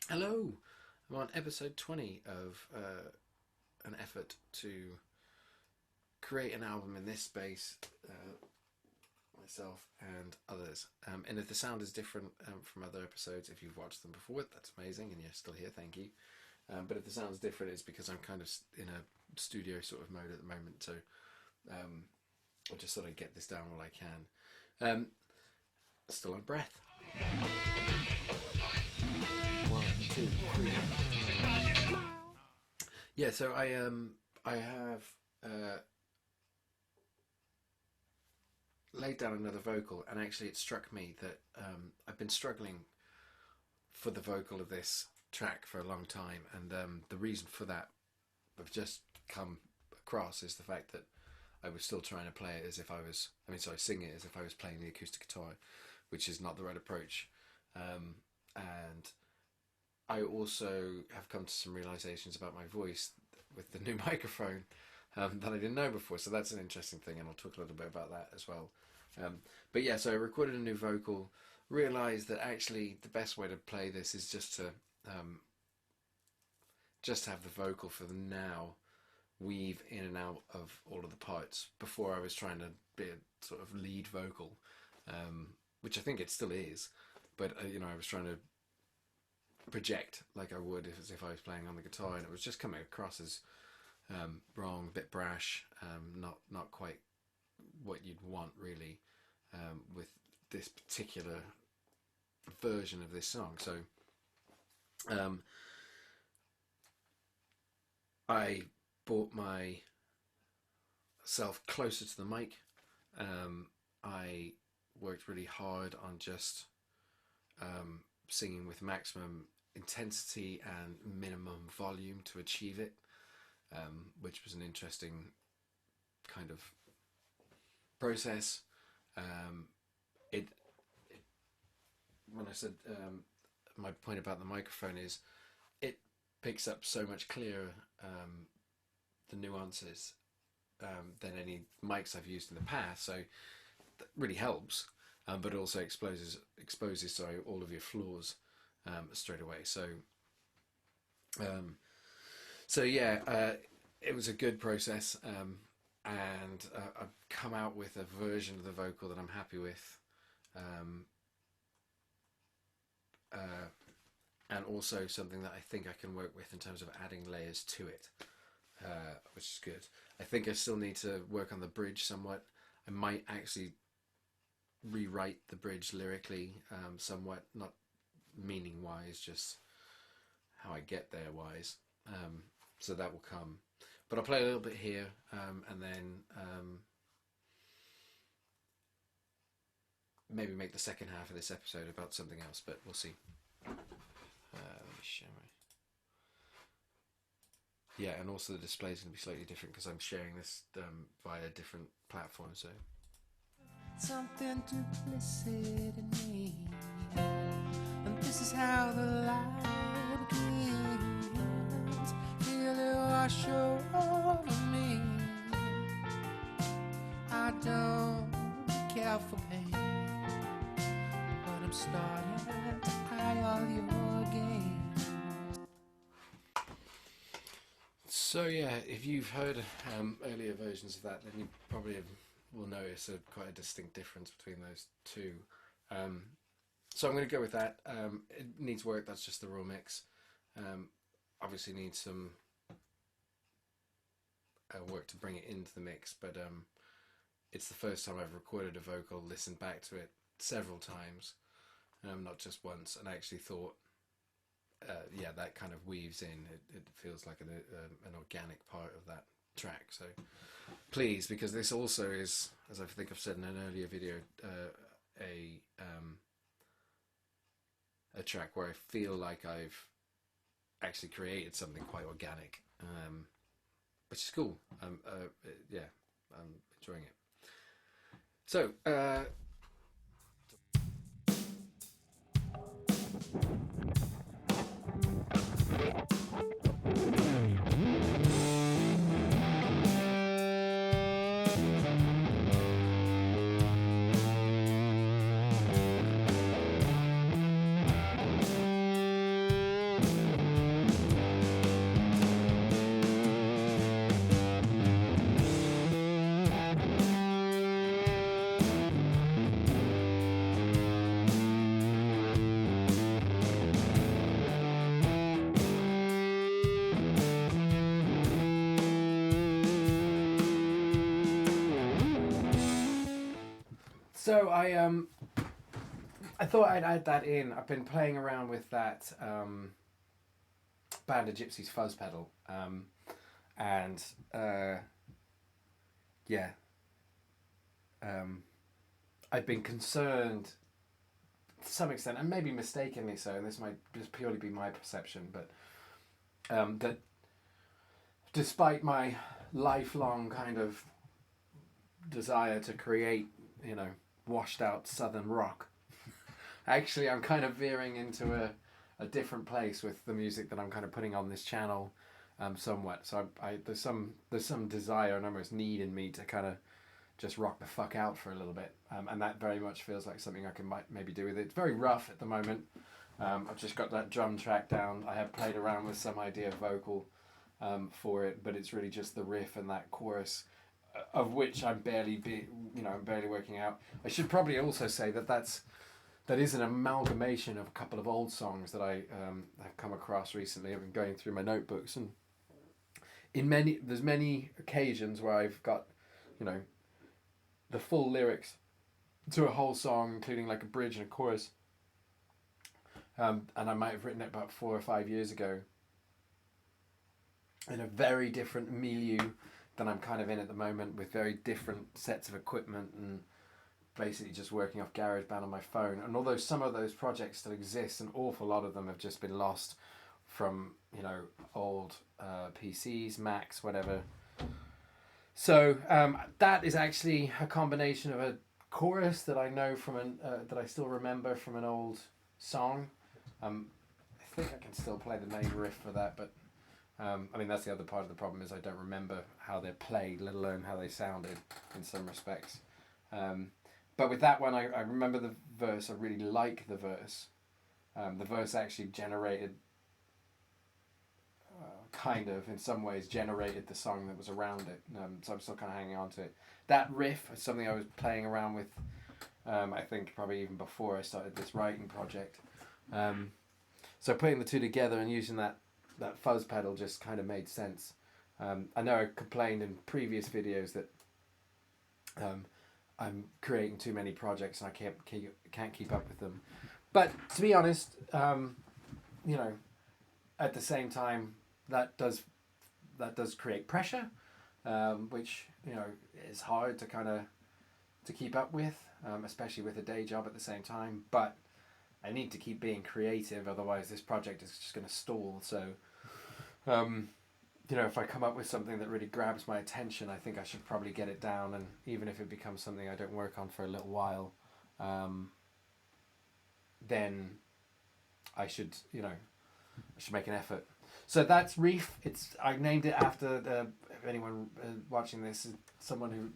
Hello, I'm on episode 20 of an effort to create an album in this space, myself and others. And if the sound is different from other episodes, if you've watched them before, that's amazing, and you're still here, thank you. But if the sound's different, it's because I'm kind of in a studio sort of mode at the moment, so I'll just sort of get this down while I can. Still on breath. 1, 2, 3. Yeah, so I have laid down another vocal, and actually it struck me that I've been struggling for the vocal of this track for a long time, and the reason for that I've just come across is the fact that I was still trying to play it as if I was, sing it as if I was playing the acoustic guitar, which is not the right approach. And I also have come to some realizations about my voice with the new microphone that I didn't know before. So that's an interesting thing, and I'll talk a little bit about that as well. But yeah, so I recorded a new vocal, realized that actually the best way to play this is just to have the vocal for the now weave in and out of all of the parts. Before I was trying to be a sort of lead vocal, which I think it still is, but I was trying to project like I would as if I was playing on the guitar, and it was just coming across as wrong, a bit brash, not quite what you'd want really with this particular version of this song. So I brought myself closer to the mic. I worked really hard on just singing with maximum intensity and minimum volume to achieve it, which was an interesting kind of process. When I said my point about the microphone is it picks up so much clearer the nuances than any mics I've used in the past, so that really helps, but also exposes all of your flaws straight away. So it was a good process, and I've come out with a version of the vocal that I'm happy with, and also something that I think I can work with in terms of adding layers to it, which is good. I think I still need to work on the bridge somewhat. I might actually rewrite the bridge lyrically somewhat, not meaning wise, just how I get there wise. So that will come, but I'll play a little bit here, and then maybe make the second half of this episode about something else, but we'll see. Let me share my... Yeah, and also the display is going to be slightly different because I'm sharing this via different platforms. So something implicit in me, and this is how the light begins. Feel it wash over me. I don't care for pain, but I'm starting to eye all your games. So yeah, if you've heard earlier versions of that, then you probably will notice quite a distinct difference between those two. So I'm going to go with that. It needs work. That's just the raw mix. Obviously needs some work to bring it into the mix, but it's the first time I've recorded a vocal, listened back to it several times, not just once, and I actually thought, that kind of weaves in. It feels like an organic part of that track. So please, because this also is, as I think I've said in an earlier video, a track where I feel like I've actually created something quite organic, which is cool. I'm enjoying it. So So I thought I'd add that in. I've been playing around with that Band of Gypsies fuzz pedal, and yeah, I've been concerned to some extent, and maybe mistakenly so, and this might just purely be my perception, but that despite my lifelong kind of desire to create, you know, washed out southern rock, actually I'm kind of veering into a different place with the music that I'm kind of putting on this channel, somewhat. So there's some desire and almost need in me to kind of just rock the fuck out for a little bit, and that very much feels like something I can maybe do with it. It's very rough at the moment. I've just got that drum track down. I have played around with some idea of vocal for it, but it's really just the riff and that chorus, of which I'm barely working out. I should probably also say that is an amalgamation of a couple of old songs that I have come across recently. I've been going through my notebooks, and there's many occasions where I've got, you know, the full lyrics to a whole song, including like a bridge and a chorus, and I might have written it about 4 or 5 years ago in a very different milieu than I'm kind of in at the moment, with very different sets of equipment and basically just working off GarageBand on my phone. And although some of those projects still exist, an awful lot of them have just been lost from, you know, old PCs, Macs, whatever. So that is actually a combination of a chorus that I know from that I still remember from an old song. I think I can still play the main riff for that, but I mean, that's the other part of the problem, is I don't remember how they're played, let alone how they sounded in some respects. But with that one, I remember the verse. I really like the verse. The verse actually generated, kind of, in some ways, generated the song that was around it. So I'm still kind of hanging on to it. That riff is something I was playing around with, I think probably even before I started this writing project. So putting the two together and using that fuzz pedal just kind of made sense. I know I complained in previous videos that I'm creating too many projects and I can't keep up with them. But to be honest, you know, at the same time, that does create pressure, which, you know, is hard to keep up with, especially with a day job at the same time. But I need to keep being creative, otherwise this project is just going to stall. So, you know, if I come up with something that really grabs my attention, I think I should probably get it down, and even if it becomes something I don't work on for a little while, then I should make an effort. So that's Reef. I named it after if anyone watching this is someone who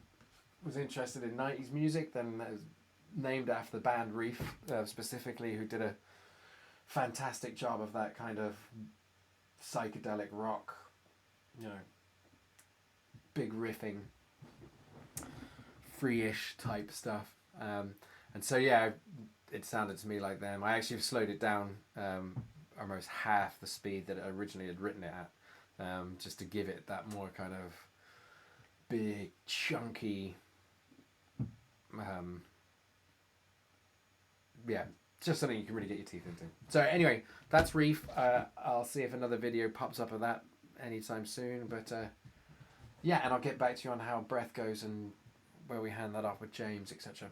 was interested in 90s music, then it was named after the band Reef, specifically, who did a fantastic job of that kind of psychedelic rock, you know, big riffing, free-ish type stuff. And so, yeah, it sounded to me like them. I actually slowed it down almost half the speed that I originally had written it at, just to give it that more kind of big, chunky, yeah, just something you can really get your teeth into. So anyway, that's Reef. I'll see if another video pops up of that anytime soon. But yeah, and I'll get back to you on how Breath goes and where we hand that off with James, etc.